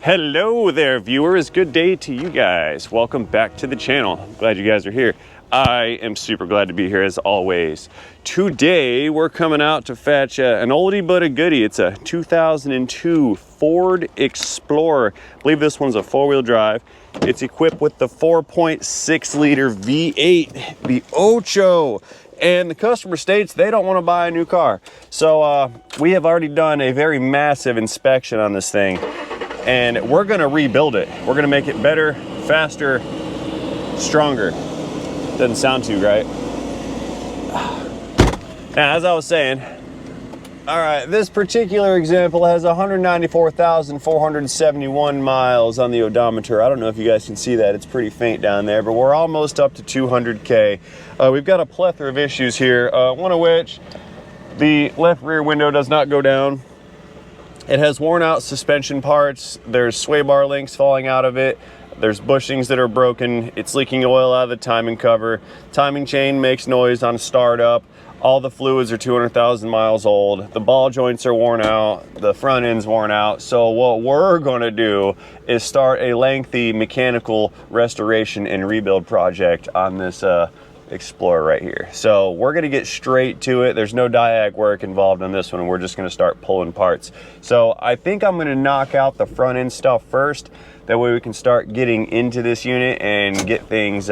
Hello there, viewers. Good day to you guys. Welcome back to the channel. Glad you guys are here. I am super glad to be here as always. Today we're coming out to fetch an oldie but a goodie. It's a 2002 Ford Explorer. I believe this one's a four-wheel drive. It's equipped with the 4.6 liter V8, the Ocho. And the customer states they don't want to buy a new car. So we have already done a very massive inspection on this thing. And we're gonna rebuild it. We're gonna make it better, faster, stronger. Doesn't sound too right. Now, as I was saying, all right, this particular example has 194,471 miles on the odometer. I don't know if you guys can see that. It's pretty faint down there, but we're almost up to 200K. We've got a plethora of issues here, one of which the left rear window does not go down. It has worn out suspension parts. There's sway bar links falling out of it. There's bushings that are broken. It's leaking oil out of the timing cover. Timing chain makes noise on startup. All the fluids are 200,000 miles old. The ball joints are worn out. The front end's worn out. So what we're gonna do is start a lengthy mechanical restoration and rebuild project on this Explorer right here. So we're gonna get straight to it. There's no diag work involved on this one, and we're just gonna start pulling parts. So I think I'm gonna knock out the front end stuff first. That way we can start getting into this unit and get things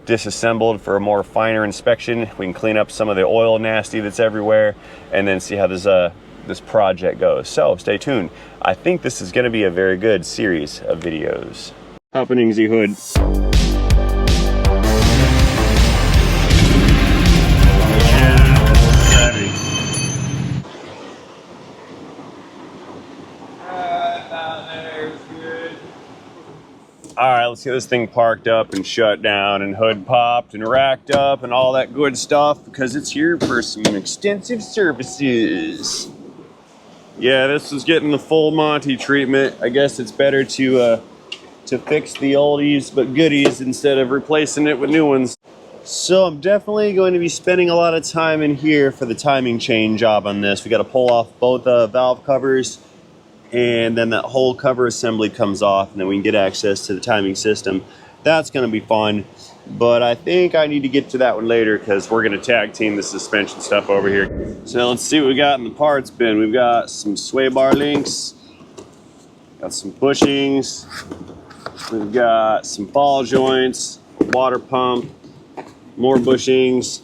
disassembled for a more finer inspection. We can clean up some of the oil nasty that's everywhere and then see how this project goes. So stay tuned. I think this is gonna be a very good series of videos. Happening Z Hood. All right, let's get this thing parked up and shut down and hood popped and racked up and all that good stuff because it's here for some extensive services. Yeah, this is getting the full Monty treatment. I guess it's better to fix the oldies but goodies instead of replacing it with new ones. So I'm definitely going to be spending a lot of time in here for the timing chain job on this. We got to pull off both valve covers, and then that whole cover assembly comes off, and then we can get access to the timing system. That's gonna be fun, but I think I need to get to that one later because we're gonna tag team the suspension stuff over here. So let's see what we got in the parts bin. We've got some sway bar links, got some bushings, we've got some ball joints, water pump, more bushings,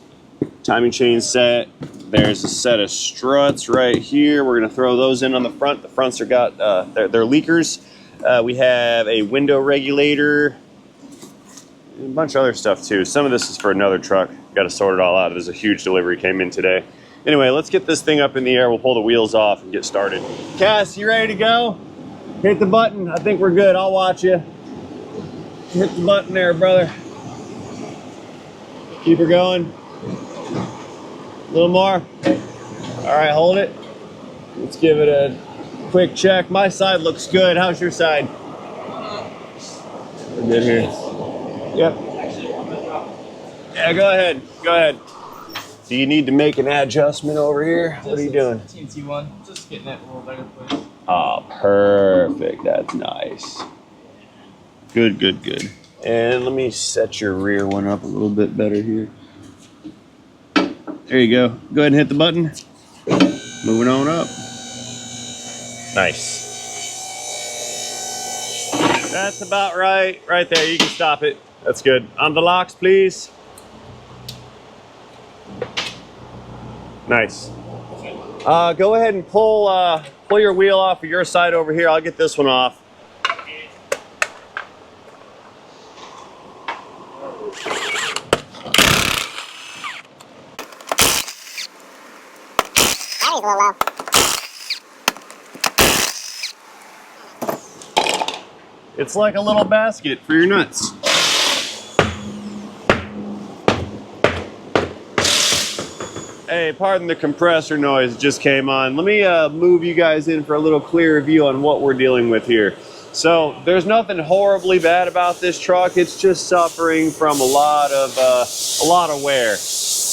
timing chain set. There's a set of struts right here. We're gonna throw those in on the front. The fronts are got, they're leakers. We have a window regulator, and a bunch of other stuff too. Some of this is for another truck. Got to sort it all out. There's a huge delivery came in today. Anyway, let's get this thing up in the air. We'll pull the wheels off and get started. Cass, you ready to go? Hit the button. I think we're good. I'll watch you. Hit the button there, brother. Keep her going. A little more. All right, hold it. Let's give it a quick check. My side looks good. How's your side? We're good here. Yep. Yeah, go ahead. Go ahead. Do you need to make an adjustment over here? What are you doing? TNT one. Just getting it a little better place. Oh, perfect. That's nice. Good, good, good. And let me set your rear one up a little bit better here. There you go. Go ahead and hit the button. Moving on up. Nice. That's about right. Right there. You can stop it. That's good. On the locks, please. Nice. Go ahead and pull your wheel off of your side over here. I'll get this one off. A little low. It's like a little basket for your nuts. Hey, pardon the compressor noise that just came on. Let me move you guys in for a little clearer view on what we're dealing with here. So there's nothing horribly bad about this truck. It's just suffering from a lot of wear.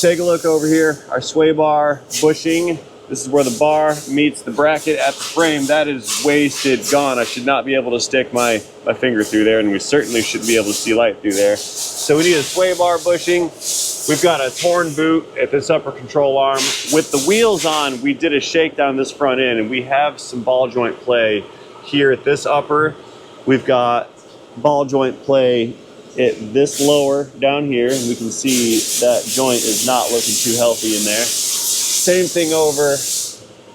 Take a look over here. Our sway bar bushing This is where the bar meets the bracket at the frame. That is wasted, gone. I should not be able to stick my finger through there, and we certainly shouldn't be able to see light through there. So we need a sway bar bushing. We've got a torn boot at this upper control arm. With the wheels on, we did a shakedown this front end, and we have some ball joint play here at this upper. We've got ball joint play at this lower down here, and we can see that joint is not looking too healthy in there. Same thing over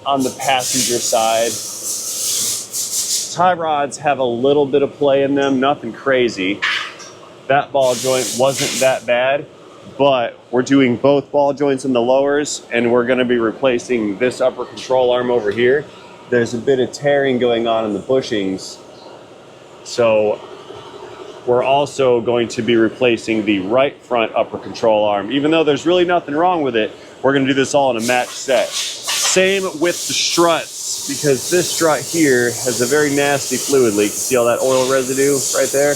on the passenger side. Tie rods have a little bit of play in them, nothing crazy. That ball joint wasn't that bad, but we're doing both ball joints in the lowers, and we're gonna be replacing this upper control arm over here. There's a bit of tearing going on in the bushings. So we're also going to be replacing the right front upper control arm. Even though there's really nothing wrong with it, we're gonna do this all in a match set. Same with the struts, because this strut here has a very nasty fluid leak. You see all that oil residue right there?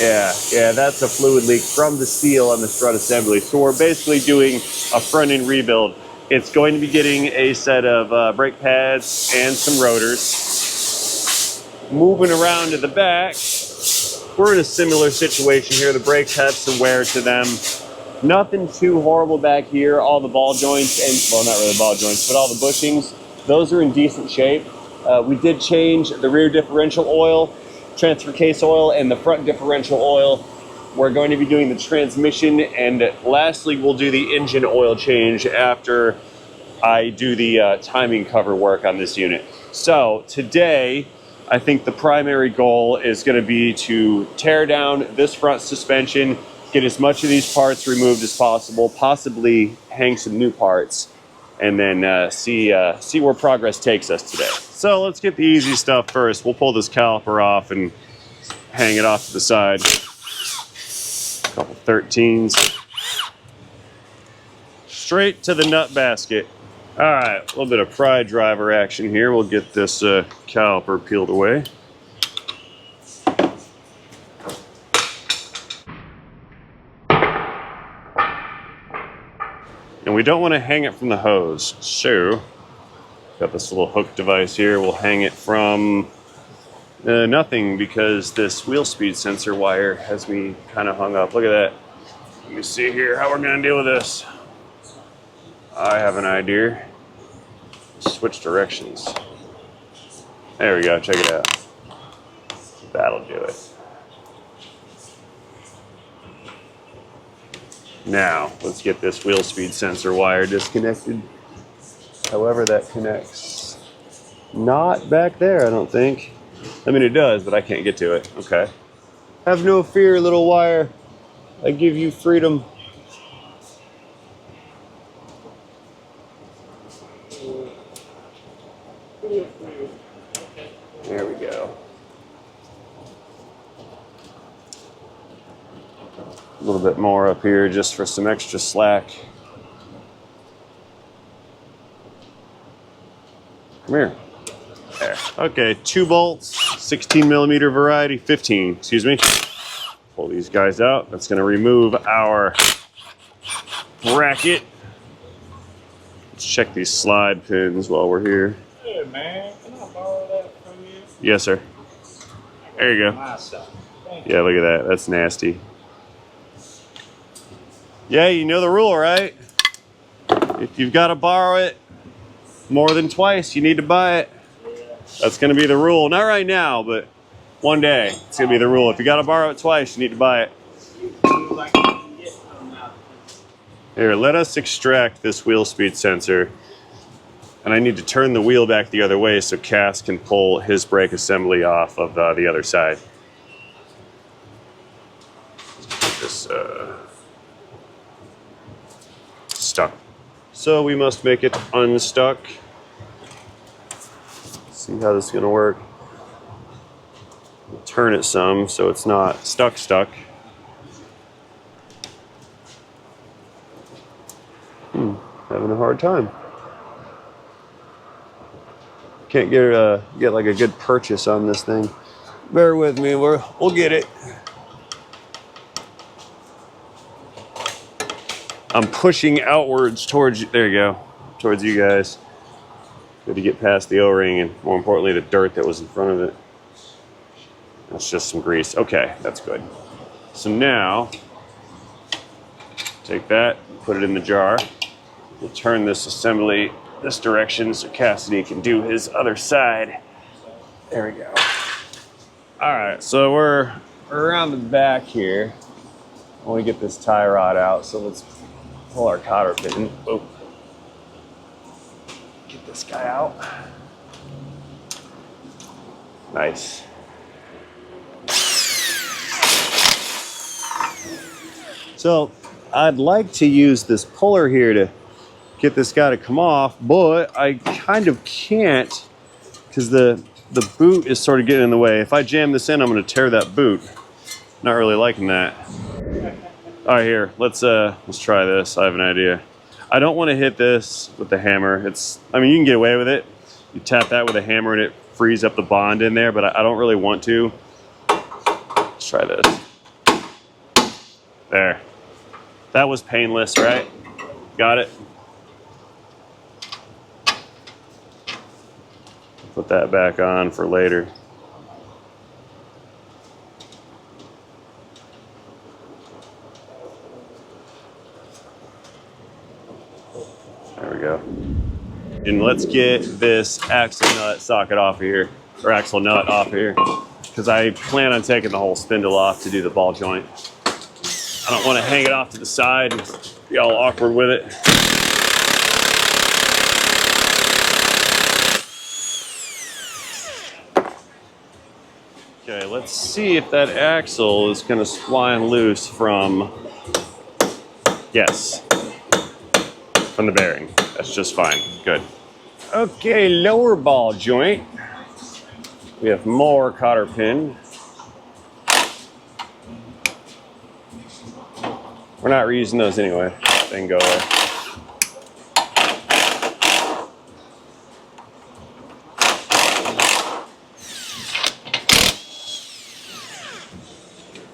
Yeah, that's a fluid leak from the steel on the strut assembly. So we're basically doing a front end rebuild. It's going to be getting a set of brake pads and some rotors. Moving around to the back, we're in a similar situation here. The brakes have some wear to them. Nothing too horrible back here. All the ball joints, and well, not really ball joints, but all the bushings, those are in decent shape. We did change the rear differential oil, transfer case oil, and the front differential oil. We're going to be doing the transmission, and lastly, we'll do the engine oil change after I do the timing cover work on this unit. So today, I think the primary goal is going to be to tear down this front suspension, get as much of these parts removed as possible, possibly hang some new parts, and then see where progress takes us today. So let's get the easy stuff first. We'll pull this caliper off and hang it off to the side. A couple 13s. Straight to the nut basket. All right, a little bit of pry driver action here. We'll get this caliper peeled away. And we don't want to hang it from the hose. So, got this little hook device here. We'll hang it from nothing, because this wheel speed sensor wire has me kind of hung up. Look at that. Let me see here how we're going to deal with this. I have an idea. Switch directions. There we go. Check it out. That'll do it. Now, let's get this wheel speed sensor wire disconnected. However that connects. Not back there, I don't think. I mean, it does, but I can't get to it. Okay. Have no fear, little wire. I give you freedom. There we go. A little bit more up here just for some extra slack. Come here. There. Okay, 2 bolts, 16 millimeter variety, 15, excuse me. Pull these guys out. That's going to remove our bracket. Let's check these slide pins while we're here. Hey man, can I borrow that from you? Yes, sir. There you go. My stuff. Yeah, look at that. That's nasty. Yeah, you know the rule, right? If you've got to borrow it more than twice, you need to buy it. That's going to be the rule. Not right now, but one day it's going to be the rule. If you got to borrow it twice, you need to buy it. Here, let us extract this wheel speed sensor. And I need to turn the wheel back the other way so Cass can pull his brake assembly off of the other side. Get this stuck. So we must make it unstuck. See how this is going to work. Turn it some so it's not stuck. Having a hard time. Can't get like a good purchase on this thing. Bear with me, we'll get it. I'm pushing outwards towards you. There you go. towards you guys. Good to get past the O-ring and more importantly the dirt that was in front of it. That's just some grease. Okay, that's good. So now, take that, put it in the jar. We'll turn this assembly this direction so Cassidy can do his other side. There we go. All right, so we're around the back here. I want to get this tie rod out, so let's pull our cotter pin. Oh. Get this guy out. Nice. So I'd like to use this puller here to get this guy to come off, but I kind of can't because the boot is sort of getting in the way. If I jam this in, I'm going to tear that boot. Not really liking that. All right, here, let's try this. I have an idea. I don't want to hit this with the hammer. I mean, you can get away with it. You tap that with a hammer and it frees up the bond in there, but I don't really want to. Let's try this. There. That was painless, right? Got it? Put that back on for later. There we go. And let's get this axle nut socket off of here, or axle nut off of here, because I plan on taking the whole spindle off to do the ball joint. I don't want to hang it off to the side and be all awkward with it. Okay, let's see if that axle is going to spline loose from, yes, from the bearing. That's just fine. Good. Okay, lower ball joint. We have more cotter pin. We're not reusing those anyway. They can go away.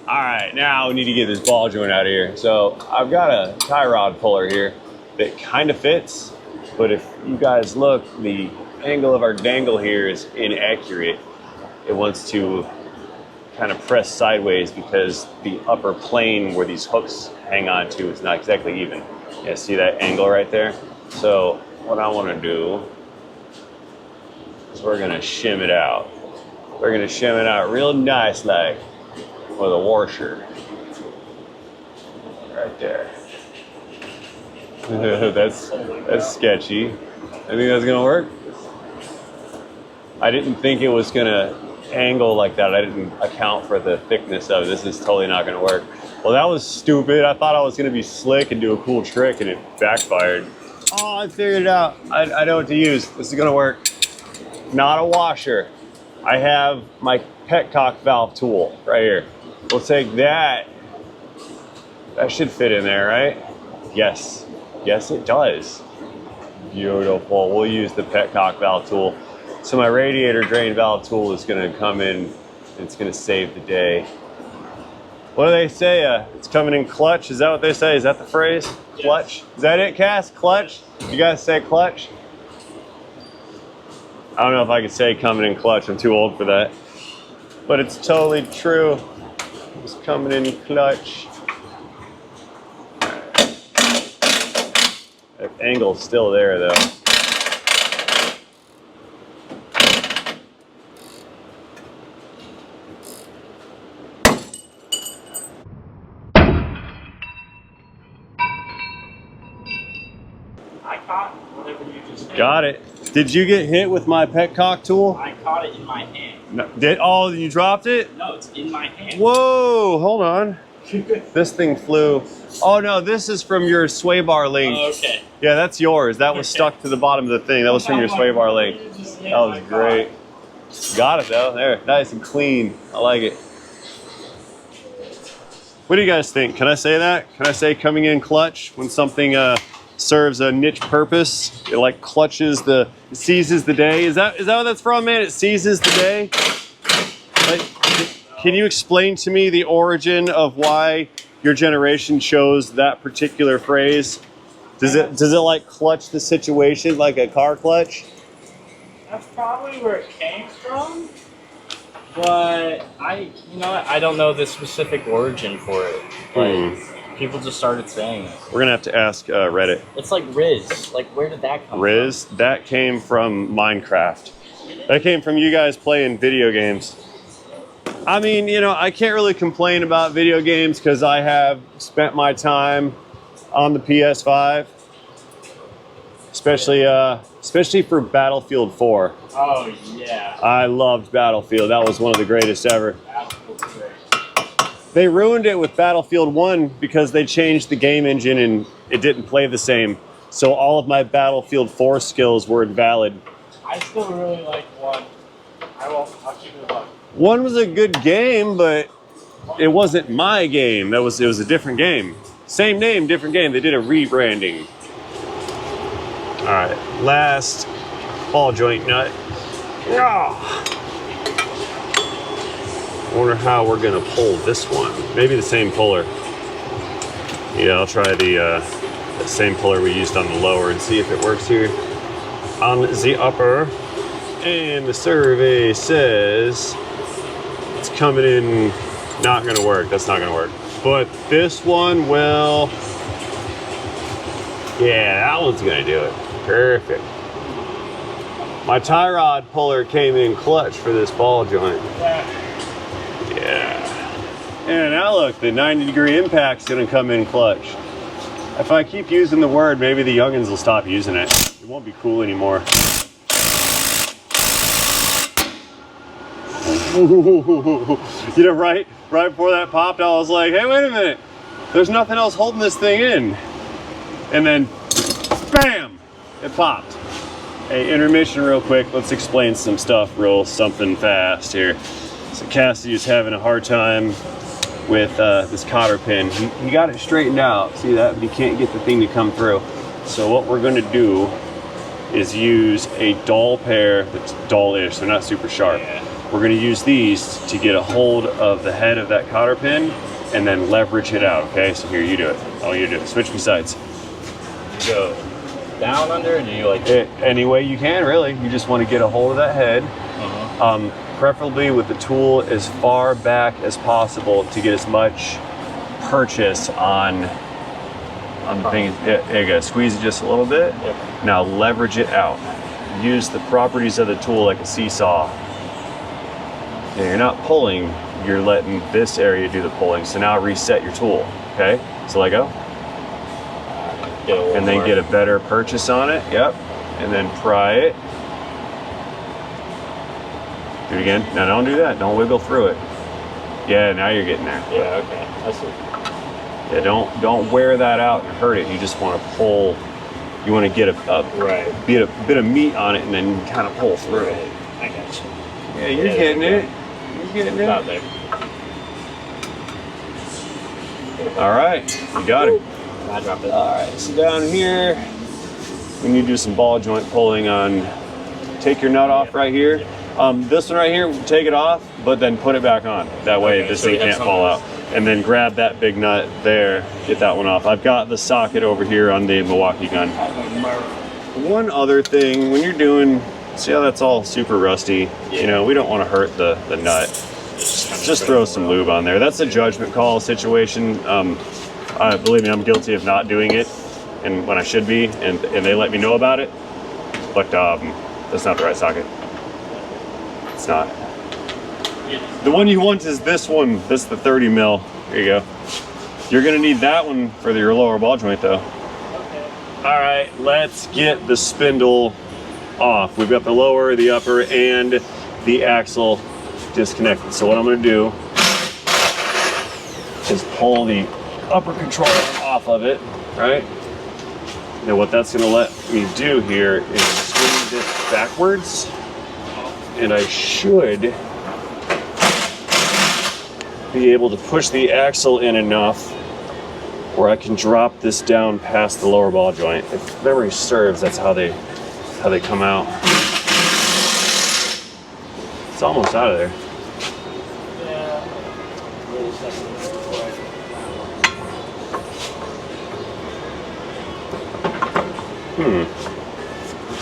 All right, now we need to get this ball joint out of here. So I've got a tie rod puller here that kind of fits, but if you guys look, the angle of our dangle here is inaccurate. It wants to kind of press sideways because the upper plane where these hooks hang on to is not exactly even. Yeah, see that angle right there? So what I want to do is we're going to shim it out. We're going to shim it out real nice like with a washer. Right there. That's sketchy. I think that's gonna work. I didn't think it was gonna angle like that. I didn't account for the thickness of it. This is totally not gonna work. Well, that was stupid. I thought I was gonna be slick and do a cool trick and it backfired. Oh, I figured it out. I know what to use. This is gonna work. Not a washer. I have my petcock valve tool right here. We'll take that. That should fit in there, right? Yes. Yes, it does. Beautiful. We'll use the petcock valve tool. So my radiator drain valve tool is going to come in and it's going to save the day. What do they say? It's coming in clutch. Is that what they say? Is that the phrase? Clutch? Yes. Is that it, Cass? Clutch? You guys say clutch? I don't know if I could say coming in clutch. I'm too old for that. But it's totally true. It's coming in clutch. That angle's still there, though. I caught whatever you just did. Got it. Did you get hit with my petcock tool? I caught it in my hand. No, oh, you dropped it? No, it's in my hand. Whoa, hold on. This thing flew. Oh no, this is from your sway bar link. Oh, okay. Yeah, that's yours. That was stuck to the bottom of the thing. That was from your sway bar link. That was great. Got it though. There, nice and clean. I like it. What do you guys think? Can I say that? Can I say coming in clutch when something serves a niche purpose? It like clutches it seizes the day. Is that what that's from, man? It seizes the day? Like, can you explain to me the origin of why your generation chose that particular phrase? Does it like clutch the situation like a car clutch? That's probably where it came from. But I don't know the specific origin for it. Like people just started saying it. We're gonna have to ask Reddit. It's like Riz. Like where did that come Riz? from? That came from Minecraft. That came from you guys playing video games. I mean, you know, I can't really complain about video games because I have spent my time on the PS5, especially for Battlefield 4. Oh yeah. I loved Battlefield. That was one of the greatest ever. Battlefield's great. They ruined it with Battlefield 1 because they changed the game engine and it didn't play the same. So all of my Battlefield 4 skills were invalid. I still really like 1. I'll keep it up. 1 was a good game, but it wasn't my game. It was a different game. Same name, different game. They did a rebranding. All right, last ball joint nut. Wonder how we're gonna pull this one. Maybe the same puller. Yeah, I'll try the same puller we used on the lower and see if it works here on the upper. And the survey says it's coming in not gonna work. That's not gonna work. But this one will. Yeah, that one's gonna do it. Perfect. My tie rod puller came in clutch for this ball joint. Yeah. And now look, the 90-degree impact's gonna come in clutch. If I keep using the word, maybe the youngins will stop using it. It won't be cool anymore. You know, right before that popped, I was like, hey, wait a minute. There's nothing else holding this thing in. And then, bam, it popped. Hey, intermission real quick. Let's explain some stuff something fast here. So Cassidy is having a hard time with this cotter pin. He got it straightened out, see that? But he can't get the thing to come through. So what we're gonna do is use a dull pair that's dull-ish, they're not super sharp. Yeah. We're gonna use these to get a hold of the head of that cotter pin and then leverage it out, okay? So here, you do it. I want you to do it. Switch me sides. Go down under, or do you like Any way you can, really. You just want to get a hold of that head. Preferably with the tool as far back as possible to get as much purchase on the thing. There you go. Squeeze it just a little bit. Yep. Now leverage it out. Use the properties of the tool like a seesaw. Now you're not pulling, you're letting this area do the pulling. So now reset your tool, okay? So let go. And then get a better purchase on it, yep. And then pry it. Do it again. Now don't do that, don't wiggle through it. Yeah, now you're getting there. Yeah, okay, I see. Yeah, don't wear that out and hurt it. You just want to pull, you want to get a bit of meat on it and then kind of pull through it. I got you. Yeah, you're getting it. You're getting it. Out there. All right, you got it. I dropped it. All right, so down here, we need to do some ball joint pulling on, take your nut off right here. This one right here, take it off, but then put it back on. That way this thing can't fall out. And then grab that big nut there, get that one off. I've got the socket over here on the Milwaukee gun. One other thing, when you're doing, see how that's all super rusty? You know, we don't want to hurt the nut. Just throw some lube on there. That's a judgment call situation. Believe me, I'm guilty of not doing it, and when I should be, and they let me know about it. But that's not the right socket. It's not. The one you want is this one. This is the 30 mil. There you go. You're gonna need that one for your lower ball joint, though. Okay. All right, let's get the spindle off. We've got the lower, the upper, and the axle disconnected. So what I'm gonna do is pull the upper controller off of it, right? Now what that's gonna let me do here is swing this backwards, and I should be able to push the axle in enough where I can drop this down past the lower ball joint. If memory serves, that's how they come out. It's almost out of there.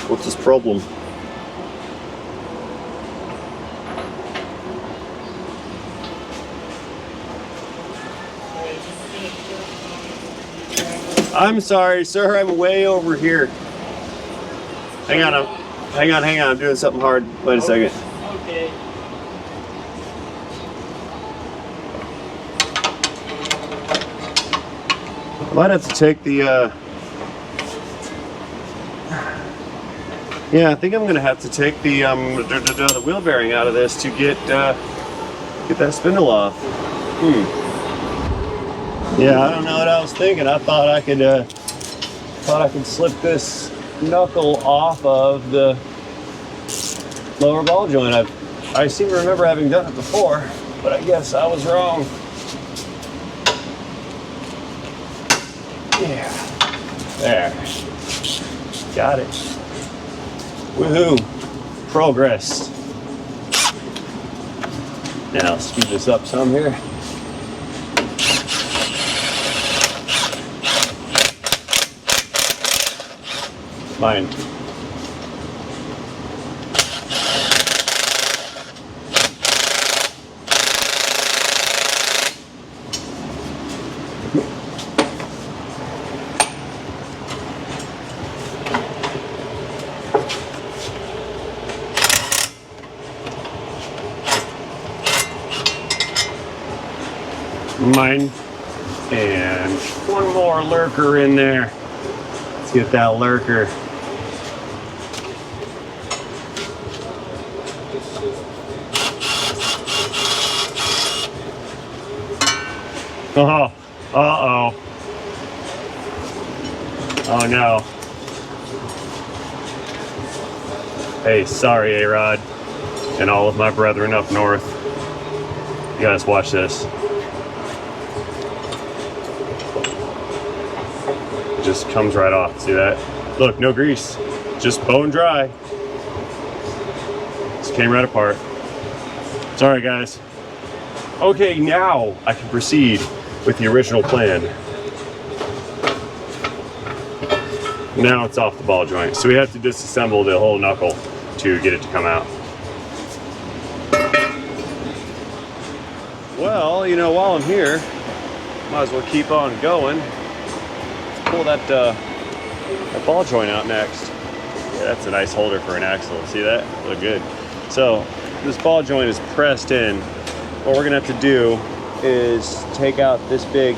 What's this problem? I'm sorry, sir. I'm way over here. Hang on. Hang on. I'm doing something hard. Wait a second. Okay. I might have to take the, yeah, I think I'm gonna have to take the wheel bearing out of this to get that spindle off. Yeah, I don't know what I was thinking. I thought I could slip this knuckle off of the lower ball joint. I seem to remember having done it before, but I guess I was wrong. Yeah, there, got it. Woohoo, progress. Now I'll speed this up some here. Mine. Mine. And one more lurker in there. Let's get that lurker. Oh, uh-oh. Oh no. Hey, sorry, A-Rod, and all of my brethren up north. You guys watch this. It just comes right off, see that? Look, no grease, just bone dry. Just came right apart. Sorry, guys. Okay, now I can proceed with the original plan. Now it's off the ball joint. So we have to disassemble the whole knuckle to get it to come out. Well, you know, while I'm here, might as well keep on going. Let's pull that ball joint out next. Yeah, that's a nice holder for an axle. See that? Look good. So this ball joint is pressed in. What we're gonna have to do is take out this big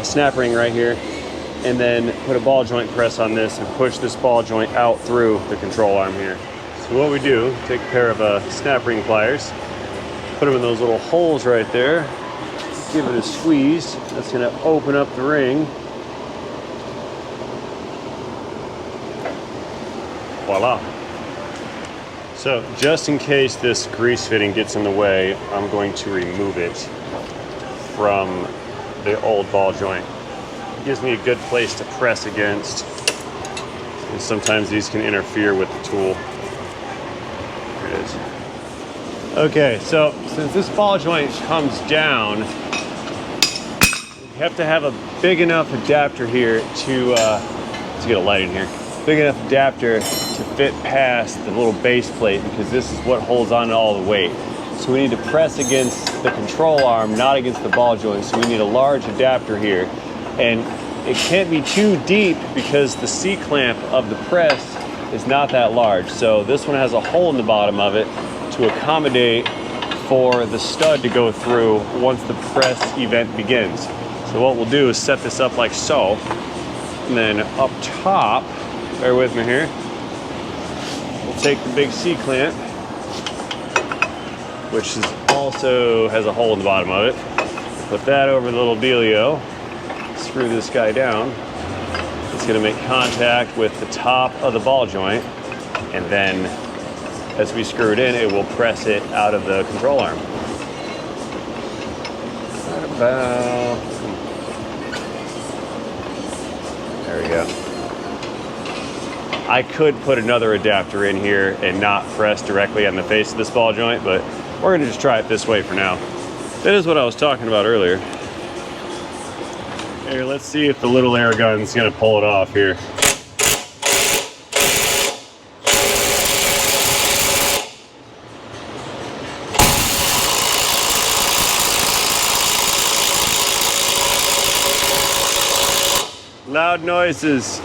snap ring right here, and then put a ball joint press on this and push this ball joint out through the control arm here. So what we do, take a pair of snap ring pliers, put them in those little holes right there, give it a squeeze. That's gonna open up the ring. Voila. So just in case this grease fitting gets in the way, I'm going to remove it from the old ball joint. It gives me a good place to press against, and sometimes these can interfere with the tool. There it is. Okay, so since this ball joint comes down, you have to have a big enough adapter here to, let's get a light in here, big enough adapter to fit past the little base plate, because this is what holds on to all the weight. So we need to press against the control arm, not against the ball joint. So we need a large adapter here. And it can't be too deep because the C-clamp of the press is not that large. So this one has a hole in the bottom of it to accommodate for the stud to go through once the press event begins. So what we'll do is set this up like so. And then up top, bear with me here, we'll take the big C-clamp, which also has a hole in the bottom of it. Put that over the little dealio, screw this guy down. It's gonna make contact with the top of the ball joint, and then as we screw it in, it will press it out of the control arm. Right about, there we go. I could put another adapter in here and not press directly on the face of this ball joint, but we're gonna just try it this way for now. That is what I was talking about earlier. Here, let's see if the little air gun's gonna pull it off here. Loud noises.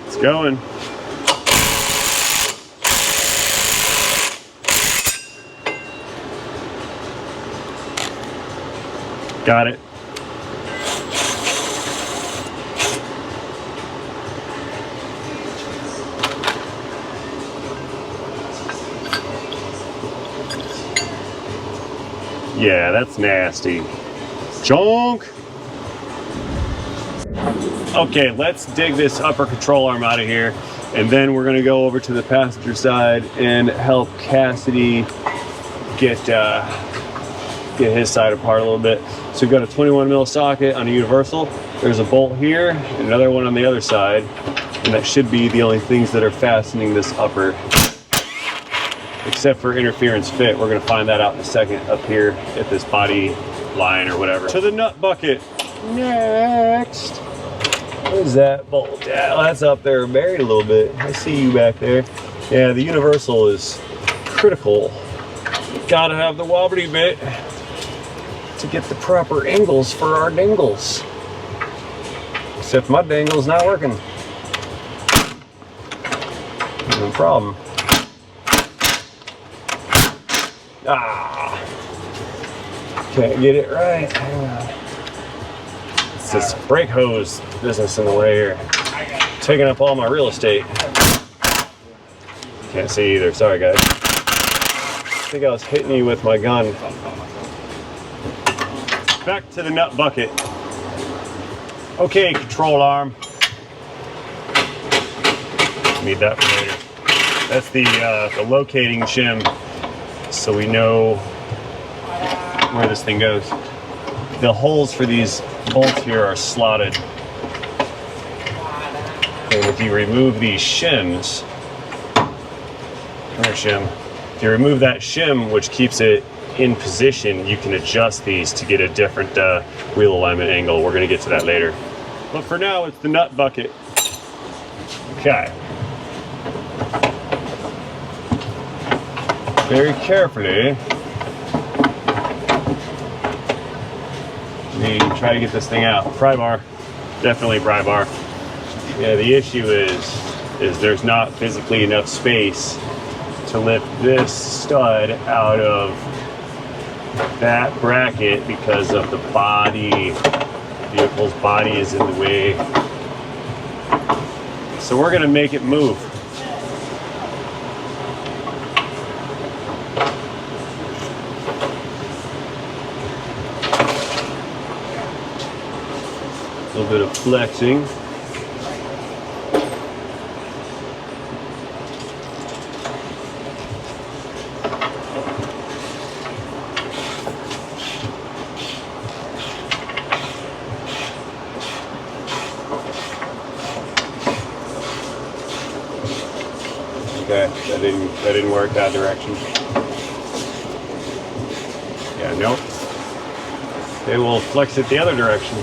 It's going. Got it. Yeah, that's nasty. Junk! Okay, let's dig this upper control arm out of here, and then we're gonna go over to the passenger side and help Cassidy get his side apart a little bit. So we've got a 21 mil socket on a universal. There's a bolt here, and another one on the other side, and that should be the only things that are fastening this upper, except for interference fit. We're gonna find that out in a second up here at this body line or whatever. To the nut bucket next. Where's that bolt? Yeah, that's up there buried a little bit. I see you back there. Yeah, the universal is critical. Gotta have the wobbly bit to get the proper angles for our dingles. Except my dingle's not working. No problem. Ah, can't get it right. It's this brake hose business in the way here. Taking up all my real estate. Can't see either, sorry guys. I think I was hitting you with my gun. Back to the nut bucket. Okay, control arm. Need that for later. That's the locating shim, so we know where this thing goes. The holes for these bolts here are slotted. And if you remove these shims, if you remove that shim, which keeps it in position, you can adjust these to get a different wheel alignment angle. We're gonna get to that later. But for now, it's the nut bucket. Okay. Very carefully, we try to get this thing out. Pry bar, definitely pry bar. Yeah, the issue is there's not physically enough space to lift this stud out of that bracket because of the body. The vehicle's body is in the way. So we're gonna make it move. A little bit of flexing. Okay, that didn't work that direction. Yeah, nope. Okay, we'll flex it the other direction.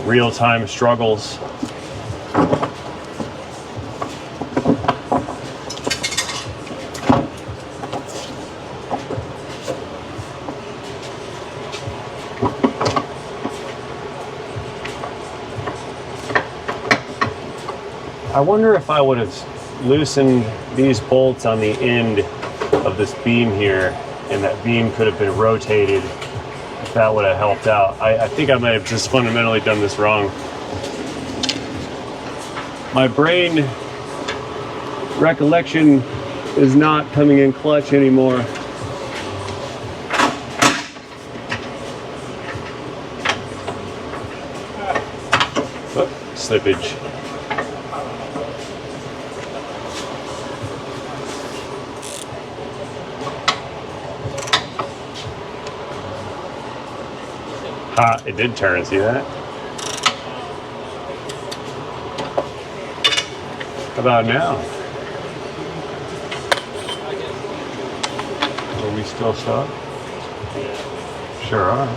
Real-time struggles. I wonder if I would have loosened these bolts on the end of this beam here, and that beam could have been rotated. That would have helped out. I think I might have just fundamentally done this wrong. My brain recollection is not coming in clutch anymore. slippage. Ah, it did turn, see that? How about now? Are we still stuck? Sure are.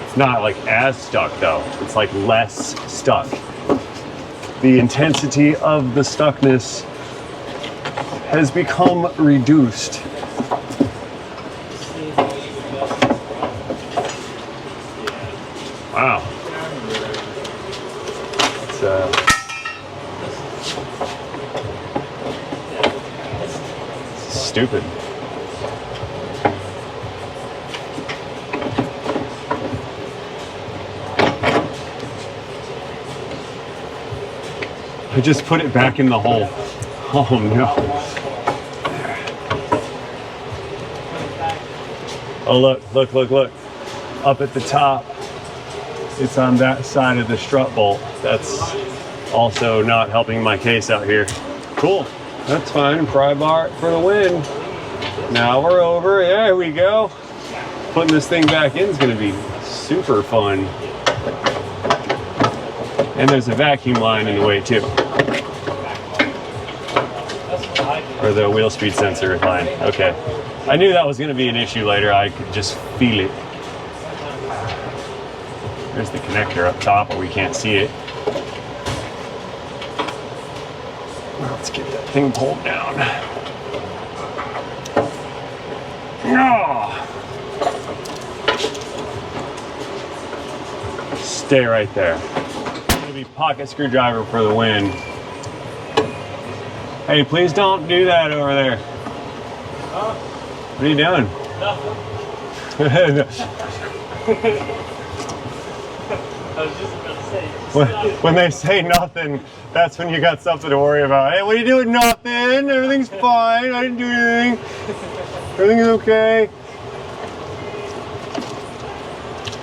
It's not like as stuck though. It's like less stuck. The intensity of the stuckness has become reduced. Wow. It's stupid. I just put it back in the hole. Oh no. Oh look. Up at the top, it's on that side of the strut bolt. That's also not helping my case out here. Cool, that's fine. Pry bar for the win. Now we're over, there we go. Putting this thing back in is gonna be super fun. And there's a vacuum line in the way too. Or the wheel speed sensor line, okay. I knew that was going to be an issue later. I could just feel it. There's the connector up top, but we can't see it. Let's get that thing pulled down. Oh. Stay right there. It's going to be pocket screwdriver for the win. Hey, please don't do that over there. What are you doing? Nothing. I was just about to say. When they say nothing, that's when you got something to worry about. Hey, what are you doing? Nothing. Everything's fine. I didn't do anything. Everything's okay.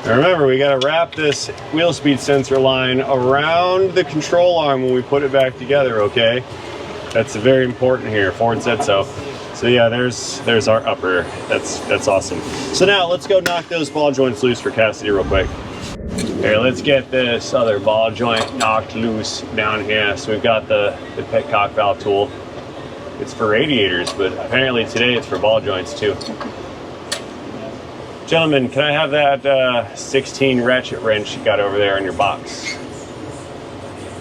Now remember, we got to wrap this wheel speed sensor line around the control arm when we put it back together, okay? That's very important here. Ford said so. So yeah, there's our upper. That's awesome. So now let's go knock those ball joints loose for Cassidy real quick. Here, let's get this other ball joint knocked loose down here. So we've got the petcock valve tool. It's for radiators, but apparently today it's for ball joints too. Gentlemen, can I have that 16 ratchet wrench you got over there in your box?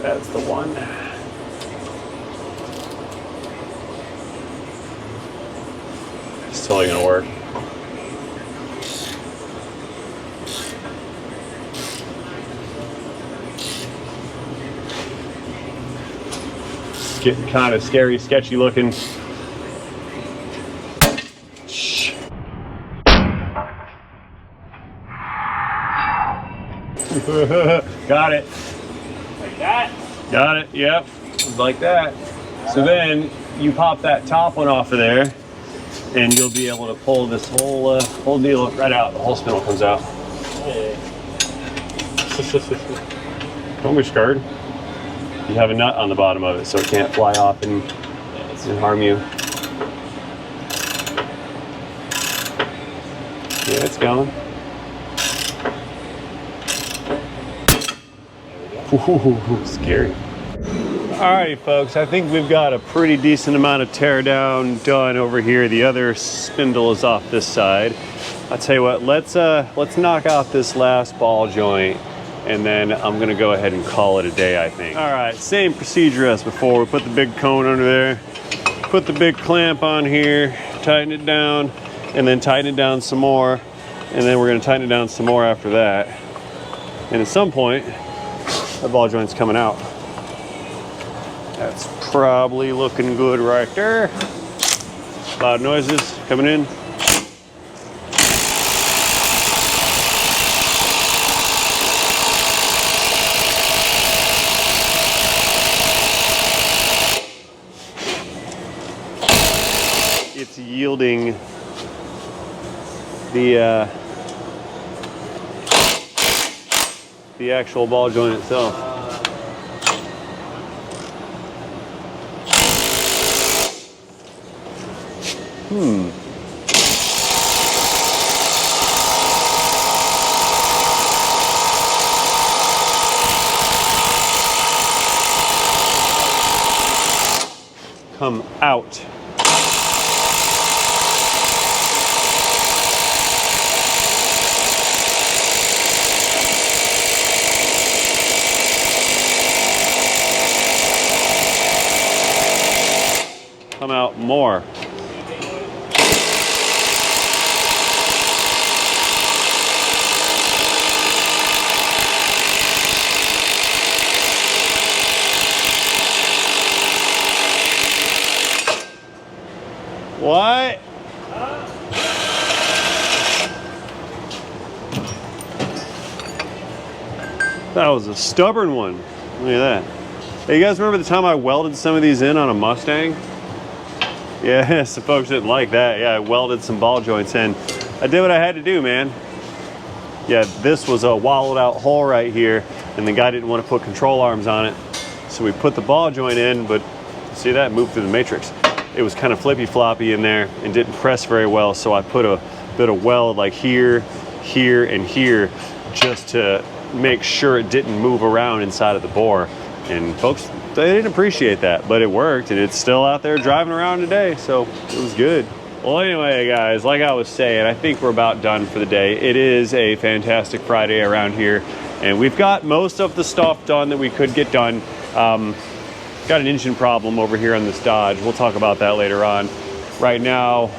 That's the one. It's totally gonna work. It's getting kind of scary, sketchy looking. Shh. Got it. Like that? Got it, yep. Like that. So then you pop that top one off of there, and you'll be able to pull this whole deal right out. The whole spindle comes out. Hey. Don't be scared. You have a nut on the bottom of it, so it can't fly off and harm you. Yeah, it's going. Ooh, scary. Alrighty folks, I think we've got a pretty decent amount of tear down done over here. The other spindle is off this side. I'll tell you what, let's knock out this last ball joint, and then I'm gonna go ahead and call it a day, I think. Alright, same procedure as before. We put the big cone under there, put the big clamp on here, tighten it down, and then tighten it down some more, and then we're gonna tighten it down some more after that. And at some point, that ball joint's coming out. That's probably looking good right there. Loud noises coming in. It's yielding the actual ball joint itself. Come out. Come out more. What? That was a stubborn one. Look at that. Hey, you guys remember the time I welded some of these in on a Mustang? Yeah, some folks didn't like that. Yeah, I welded some ball joints in. I did what I had to do, man. Yeah, this was a wallowed out hole right here, and the guy didn't want to put control arms on it. So we put the ball joint in, but see that? It moved through the matrix. It was kind of flippy floppy in there and didn't press very well, so I put a bit of weld like here, here, and here just to make sure it didn't move around inside of the bore. And folks, they didn't appreciate that, but it worked, and it's still out there driving around today, so it was good. Well, anyway, guys, like I was saying, I think we're about done for the day. It is a fantastic Friday around here, and we've got most of the stuff done that we could get done. Got an engine problem over here on this Dodge. We'll talk about that later on. Right now,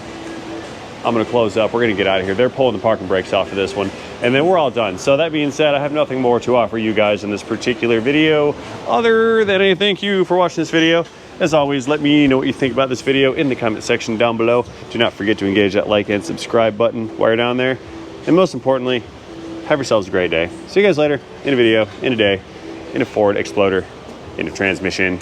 I'm gonna close up. We're gonna get out of here. They're pulling the parking brakes off of this one, and then we're all done. So that being said, I have nothing more to offer you guys in this particular video other than a thank you for watching this video. As always, let me know what you think about this video in the comment section down below. Do not forget to engage that like and subscribe button while you're down there. And most importantly, have yourselves a great day. See you guys later in a video, in a day, in a Ford Exploder, in a transmission.